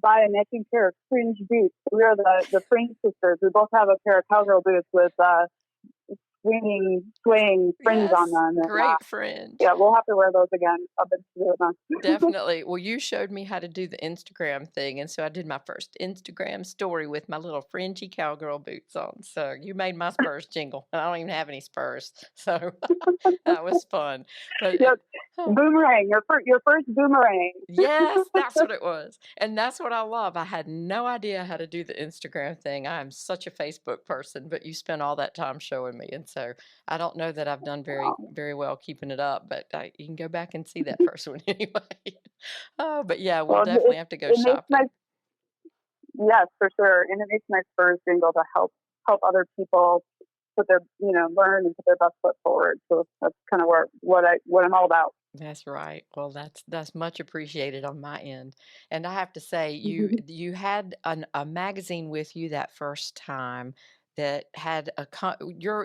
buy a matching pair of fringe boots. We are the Fringe sisters. We both have a pair of Cowgirl boots with swaying fringe on Yes, them. And great fringe. yeah, we'll have to wear those again up in Sedona. Definitely. Well, you showed me how to do the Instagram thing, and so I did my first Instagram story with my little fringy cowgirl boots on. So you made my spurs jingle, and I don't even have any spurs, so that was fun. But Yep. oh, Boomerang, your first boomerang. yes, that's what it was, and that's what I love. I had no idea how to do the Instagram thing. I am such a Facebook person, but you spent all that time showing me, and so I don't know that I've done very, Oh, very well keeping it up. But you can go back and see that first one anyway. Oh, but yeah, we'll well, definitely have to go it makes my shopping. yes for sure, and it makes my spurs jingle to help other people put their learn and put their best foot forward. So that's kind of what I'm all about. That's right. Well, that's much appreciated on my end. And I have to say, you Mhm. you had a magazine with you that first time that had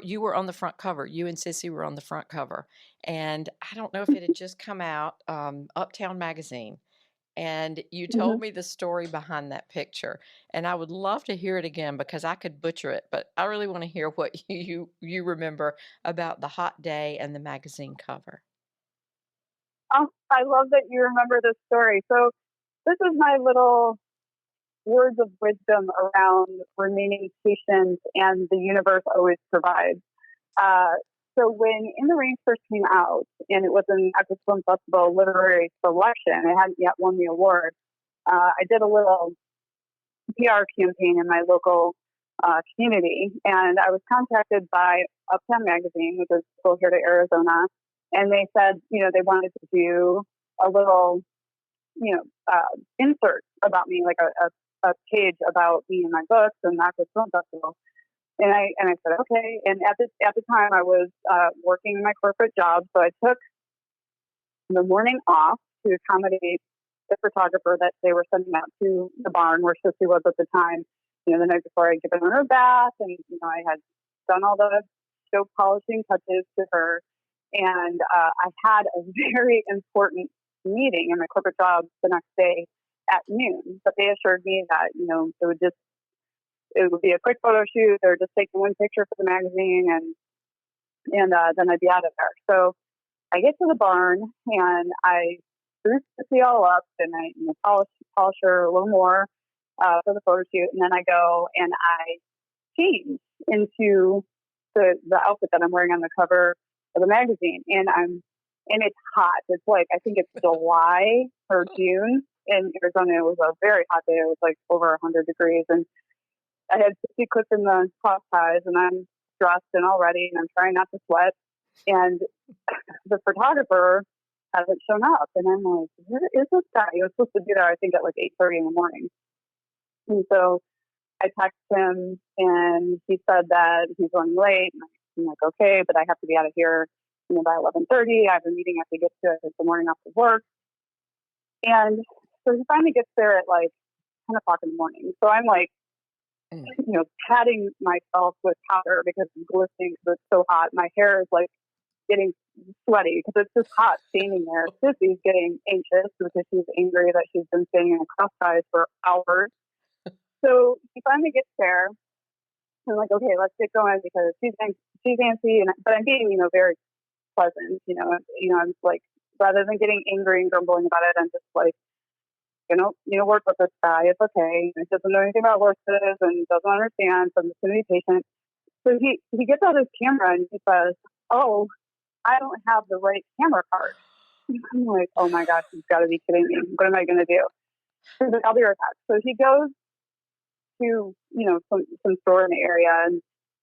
you were on the front cover. You and Sissy were on the front cover, and I don't know if it had just come out, Uptown Magazine. And you Mhm. told me the story behind that picture, and I would love to hear it again because I could butcher it, but I really want to hear what you remember about the hot day and the magazine cover. Oh, I love that you remember this story. So this is my little words of wisdom around remaining patient and the universe always provides. Uh, so when In the Rain first came out, and it was an EQUUS Film Festival literary selection, it hadn't yet won the award. I did a little PR campaign in my local community, and I was contacted by Uptown Magazine, which is local here to Arizona, and they said, they wanted to do a little, insert about me, like a a page about me and my books and the EQUUS Film Festival. And I said, okay. And at the time I was working my corporate job. So I took the morning off to accommodate the photographer that they were sending out to the barn where Sissy was at the time. The night before I'd given her a bath, and I had done all the show polishing touches to her. And I had a very important meeting in my corporate job the next day at noon. But they assured me that, it would be a quick photo shoot. They're just taking one picture for the magazine, and then I'd be out of there. So I get to the barn and I spruce Sissy all up, and I polish her a little more for the photo shoot, and then I go and I change into the outfit that I'm wearing on the cover of the magazine, and it's hot. It's like, I think it's July or June in Arizona. It was a very hot day. It was like over 100 degrees, and I had Sissy clipped in the cloth ties, and I'm dressed and all ready, and I'm trying not to sweat. And the photographer hasn't shown up, and I'm like, where is this guy? He was supposed to be there, I think, at like 8:30 in the morning. And so I texted him, and he said that he's running late. And I'm like, okay, but I have to be out of here, by 11:30. I have a meeting I have to get to the morning after work. And so he finally gets there at like 10 o'clock in the morning. So I'm like, patting myself with powder because it's glistening because it's so hot. My hair is like getting sweaty because it's just hot standing there. Sissy's getting anxious because she's angry that she's been standing in a cross ties for hours. So he finally gets there. I'm like, okay, let's get going because she's antsy, but I'm being, very pleasant. I'm like, rather than getting angry and grumbling about it, I'm just like, work with this guy. It's okay. He doesn't know anything about horses and doesn't understand. So I'm just going to be patient. So he gets out his camera and he says, "Oh, I don't have the right camera card." I'm like, oh my gosh, you've got to be kidding me. What am I going to do? He's like, I'll be right back. So he goes to, some store in the area,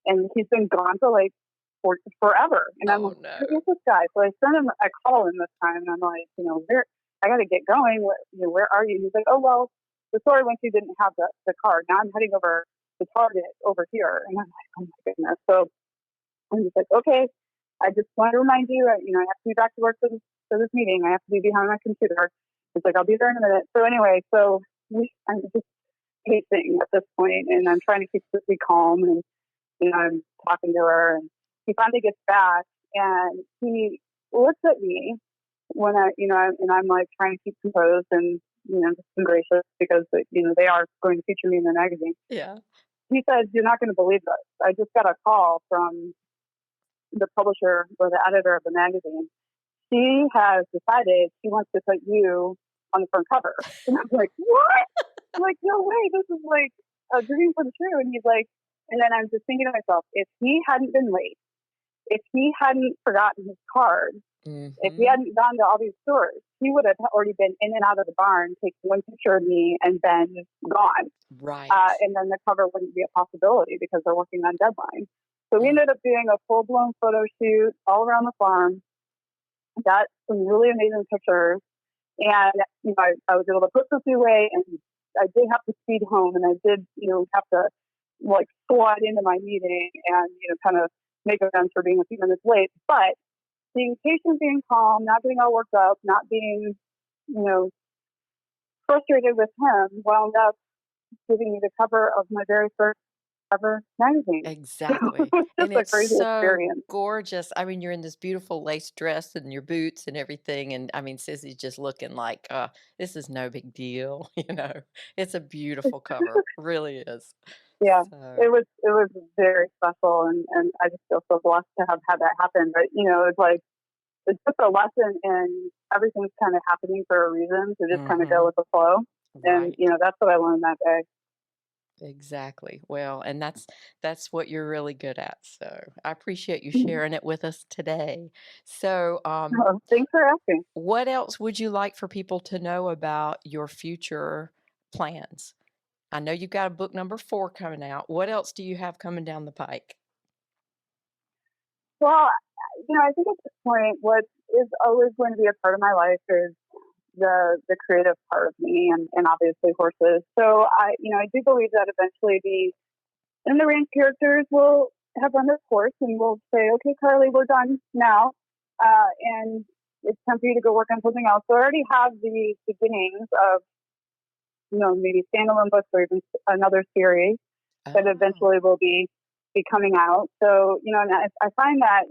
and he's been gone for like forever. And I'm like, who is this guy? So I call him this time, and I'm like, I got to get going. Where are you? He's like, oh, well, the store I went to didn't have the card. Now I'm heading over to Target over here. And I'm like, oh my goodness. So I'm just like, okay, I just want to remind you, I have to be back to work for this meeting. I have to be behind my computer. It's like, I'll be there in a minute. So anyway, I'm just pacing at this point, and I'm trying to keep Sissy calm, and I'm talking to her, and he finally gets back, and he looks at me when and I'm like trying to keep composed and just be gracious because they are going to feature me in their magazine. Yeah. He said, "You're not going to believe this. I just got a call from the publisher or the editor of the magazine. She has decided she wants to put you on the front cover." And I'm like, what? I'm like, no way, this is like a dream come true. And he's like, and then I'm just thinking to myself, if he hadn't been late, if he hadn't forgotten his card, if he hadn't gone to all these stores, he would have already been in and out of the barn, taking one picture of me and then gone. Right. And then the cover wouldn't be a possibility because they're working on deadline. So we ended up doing a full-blown photo shoot all around the farm. Got some really amazing pictures. And, I was able to put this away, and I did have to speed home, and I did, have to like slide into my meeting and, kind of make amends for being a few minutes late. But being patient, being calm, not getting all worked up, not being, frustrated with him wound up giving me the cover of my very first ever magazine. Exactly. It's just And a it's crazy so experience. gorgeous. I mean, you're in this beautiful lace dress and your boots and everything. And I mean, Sissy's just looking like, this is no big deal. It's a beautiful cover. Really is. Yeah, So, it was very special, and I just feel so blessed to have had that happen. But it's like it's just a lesson in everything's kind of happening for a reason. So just kind of go with the flow, and right. that's what I learned that day. Exactly. Well, and that's what you're really good at. So I appreciate you sharing it with us today. So, Thanks for asking. what else would you like for people to know about your future plans? I know you've got a book number 4 coming out. What else do you have coming down the pike? Well, I think at this point, what is always going to be a part of my life is the creative part of me, and obviously horses. So I do believe that eventually the ranch characters will have run their course and will say, okay, Carly, we're done now. And it's time for you to go work on something else. So I already have the beginnings of, maybe standalone books or even another series that eventually will be coming out. So, and I find that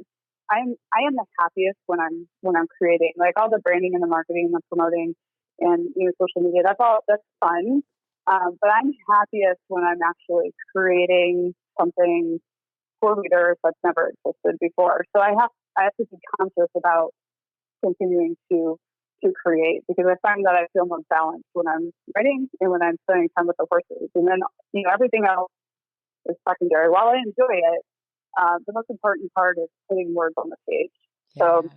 I am the happiest when I'm creating, like all the branding and the marketing and the promoting and social media. That's fun. But I'm happiest when I'm actually creating something for readers that's never existed before. So I have to be conscious about continuing to create, because I find that I feel more balanced when I'm writing and when I'm spending time with the horses. And then, everything else is secondary. While I enjoy it, the most important part is putting words on the page. Yeah. So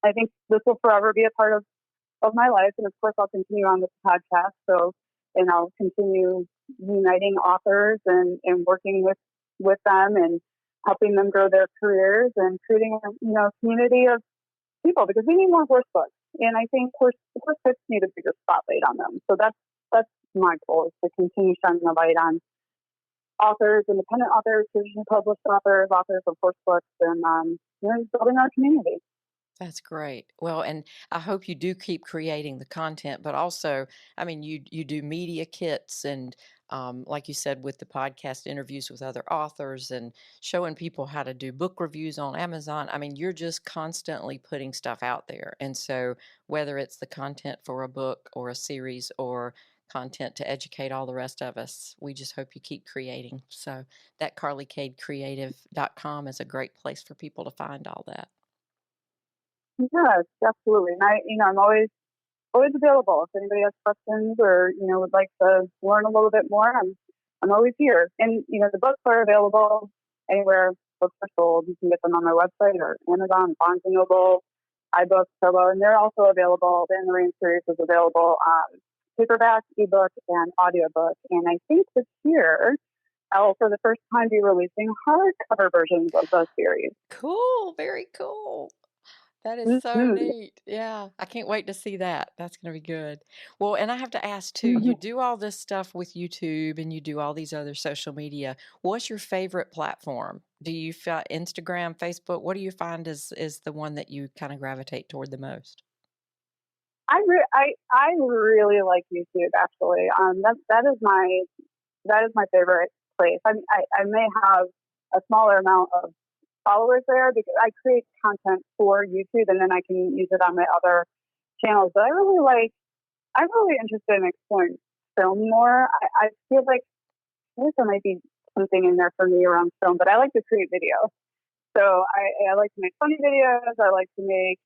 I think this will forever be a part of my life. And of course, I'll continue on this podcast. And I'll continue uniting authors and working with them and helping them grow their careers and creating a community of people, because we need more horse books. And I think horse books need a bigger spotlight on them. So that's my goal, is to continue shining the light on authors, independent authors, traditionally published authors of horse books, and building our community. That's great. Well, and I hope you do keep creating the content, but also, I mean, you do media kits and, like you said, with the podcast interviews with other authors and showing people how to do book reviews on Amazon. I mean, you're just constantly putting stuff out there. And so whether it's the content for a book or a series or content to educate all the rest of us, we just hope you keep creating. So that CarlyKadeCreative.com is a great place for people to find all that. Yes, absolutely. And I'm always available. If anybody has questions or, would like to learn a little bit more, I'm always here. And, the books are available anywhere books are sold. You can get them on my website or Amazon, Barnes & Noble, iBooks, Kobo, and they're also available. The In the Rain series is available paperback, ebook, and audiobook. And I think this year I'll, for the first time, be releasing hardcover versions of those series. Cool. Very cool. That is so neat. Yeah. I can't wait to see that. That's going to be good. Well, and I have to ask too, you do all this stuff with YouTube and you do all these other social media. What's your favorite platform? Do you find Instagram, Facebook? What do you find is the one that you kind of gravitate toward the most? I really like YouTube, actually. That is my favorite place. I may have a smaller amount of followers there because I create content for YouTube and then I can use it on my other channels. But I'm really interested in exploring film more. I feel like there might be something in there for me around film, but I like to create video. So I like to make funny videos. I like to make,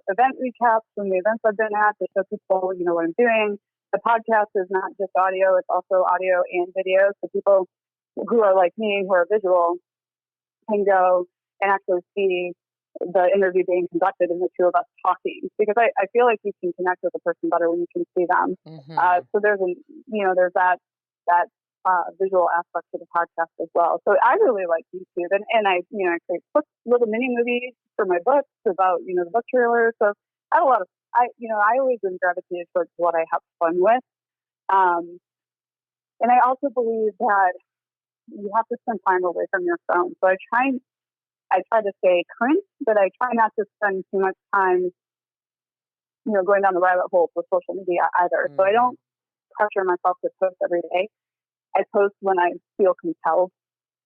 event recaps from the events I've been at to show people, what I'm doing. The podcast is not just audio, it's also audio and video. So people who are like me, who are visual, can go and actually see the interview being conducted and the two of us talking, because I feel like you can connect with a person better when you can see them. Mm-hmm. So there's that visual aspect to the podcast as well. So I really like YouTube, and I create little mini movies for my books about the book trailers. So I have a lot of I always am gravitated towards what I have fun with, and I also believe that you have to spend time away from your phone. So I try to stay current, but I try not to spend too much time, going down the rabbit hole with social media either. Mm-hmm. So I don't pressure myself to post every day. I post when I feel compelled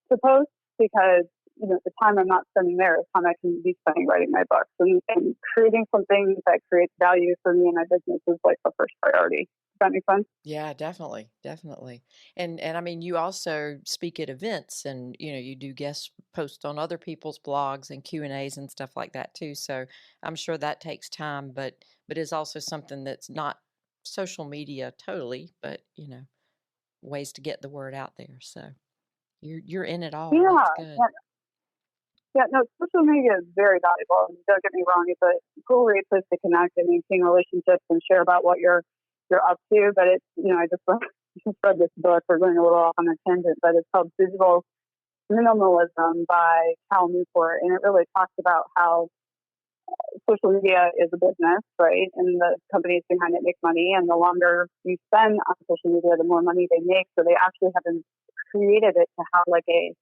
to post, because, the time I'm not spending there is time I can be spending writing my books, and creating something that creates value for me and my business is like the first priority. Does that make sense? Yeah, definitely. Definitely. And I mean, you also speak at events and, you do guest posts on other people's blogs and Q&As and stuff like that too. So I'm sure that takes time, but is also something that's not social media totally, but, ways to get the word out there. So you're in it all. Yeah. That's good. Yeah, no, social media is very valuable. Don't get me wrong; it's a cool place to connect and maintain relationships and share about what you're up to. But it's I just read this book. We're going a little off on a tangent, but it's called Digital Minimalism by Cal Newport, and it really talks about how social media is a business, right? And the companies behind it make money. And the longer you spend on social media, the more money they make. So they actually haven't created it to have like they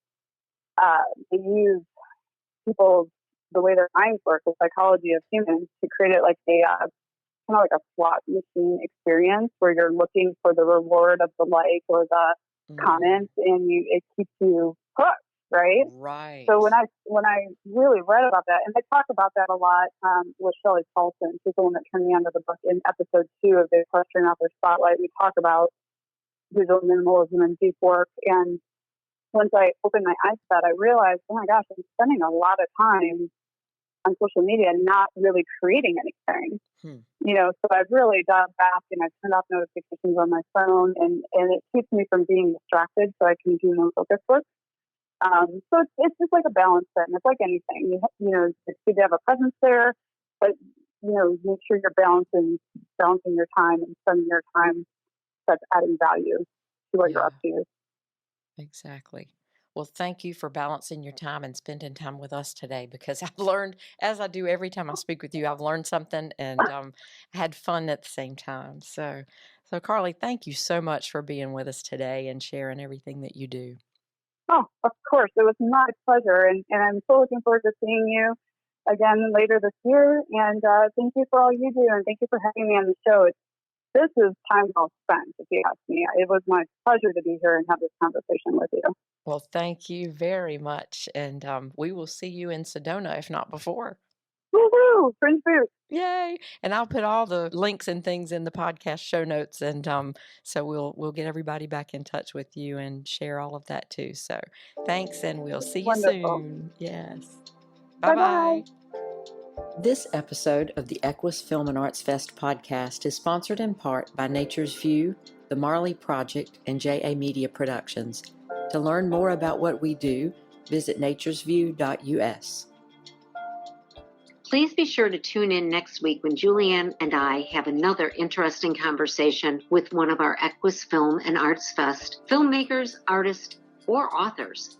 use people's, the way their minds work, the psychology of humans, to create it like kind of like a slot machine experience where you're looking for the reward of the like or the comments, and it keeps you hooked, right? Right. So when I really read about that, and I talk about that a lot with Shelley Paulson, she's the one that turned me onto the book. In episode 2 of the Equestrian Author Spotlight, we talk about visual minimalism and deep work. And once I opened my eyes to that, I realized, oh my gosh, I'm spending a lot of time on social media not really creating anything. So I've really dialed back, and I've turned off notifications on my phone, and it keeps me from being distracted so I can do more focused work. So it's just like a balance thing. It's like anything. It's good to have a presence there, but make sure you're balancing your time and spending your time that's adding value to what you're up to. Exactly. Well, thank you for balancing your time and spending time with us today, because I've learned, as I do every time I speak with you, I've learned something and had fun at the same time. So Carly, thank you so much for being with us today and sharing everything that you do. Oh, of course. It was my pleasure. And I'm so looking forward to seeing you again later this year. And thank you for all you do. And thank you for having me on the show. This is time well spent, if you ask me. It was my pleasure to be here and have this conversation with you. Well, thank you very much. And we will see you in Sedona, if not before. Woohoo! Fringe boots. Yay! And I'll put all the links and things in the podcast show notes, and so we'll get everybody back in touch with you and share all of that too. So thanks, and we'll see you soon. Yes. Bye-bye. This episode of the EQUUS Film and Arts Fest podcast is sponsored in part by Nature's View, the Marley Project, and JA Media Productions. To learn more about what we do, visit naturesview.us. Please be sure to tune in next week when Julianne and I have another interesting conversation with one of our EQUUS Film and Arts Fest filmmakers, artists, or authors.